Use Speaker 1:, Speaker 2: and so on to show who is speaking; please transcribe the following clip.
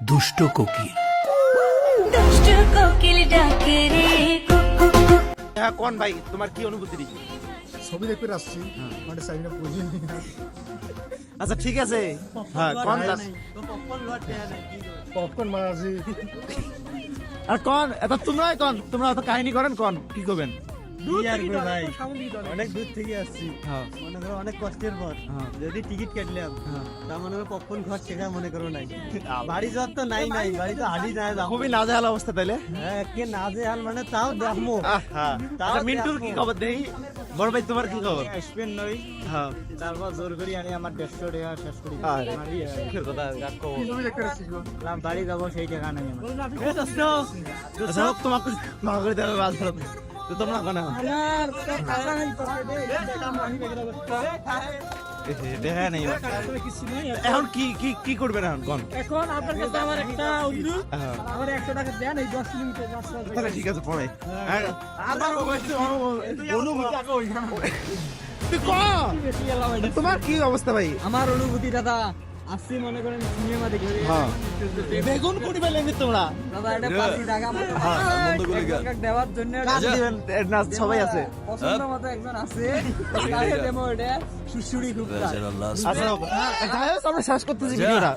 Speaker 1: দুষ্ট কোকিল।
Speaker 2: দুষ্ট কোকিল ডাকে রে কুকু।
Speaker 3: হ্যাঁ কোন ভাই তোমার কি অনুভূতি দিই?
Speaker 4: ছবি দেখতে আসছি মানে চাইনা বুঝি
Speaker 3: আচ্ছা ঠিক আছে, হ্যাঁ কোন
Speaker 4: পপকর্ন মারাছি
Speaker 3: আর কোন এটা তোমরা এত কাহিনী করেন কোন কি করবেন?
Speaker 5: ভাই অনেক দূর থেকে আসছি,
Speaker 3: হ্যাঁ
Speaker 5: মনে করো অনেক কষ্টের পর
Speaker 3: হ্যাঁ
Speaker 5: যদি টিকিট কাটলাম
Speaker 3: হ্যাঁ।
Speaker 5: তা মনে করো পপকর্ন ঘর সেখানে মনে করো নাই বাড়ি যাওয়ার তো নাই বাড়ি তো হাঁটি যায় যাবো।
Speaker 3: খুবই নাজেহাল অবস্থা তাইলে।
Speaker 5: হ্যাঁ কে না যে হাল মানে তাও দেখবো।
Speaker 3: আচ্ছা মিন্টুর কি খবর দেই? বড় ভাই তোমার কি খবর?
Speaker 5: আসবেন নই
Speaker 3: হ্যাঁ
Speaker 5: তারপর জোর করি আনি আমার 150 টাকা শেষ করি
Speaker 3: আরে,
Speaker 4: ছবি দেখতে আসছি
Speaker 5: বাড়ি যাবো সেই টাকা নাই আমার।
Speaker 3: আচ্ছা হোক, তোমাকে মাফ করে দেবে বাস ভালো তো তোমরা কোন দেখা নেই এখন কি কি কি করবেন এখন কোন?
Speaker 5: এখন আপনার কাছে আমার একটা অনুরোধ,
Speaker 3: হ্যাঁ
Speaker 5: আমার 100 টাকা দেন, এই 10 কিলোমিটার রাস্তা
Speaker 3: তাহলে ঠিক আছে পরে আবার তুই ক, তোমার কি অবস্থা ভাই?
Speaker 5: আমার অনুভূতি দাদা আসছি মনে করেন সিনেমা দেখে
Speaker 3: হ্যাঁ বেগুন কুড়ি পেলে তোমরা
Speaker 5: দাদা এটা 5 টাকা মতো একজনকে দেওয়ার জন্য
Speaker 3: কাজ দিবেন না সবাই আছে।
Speaker 5: পছন্দ মতো একজন আছে তাকে দেবো এটা সুশুড়ি খুব
Speaker 3: আচ্ছা আমরা শেষ করতেছি ভিডিওটা।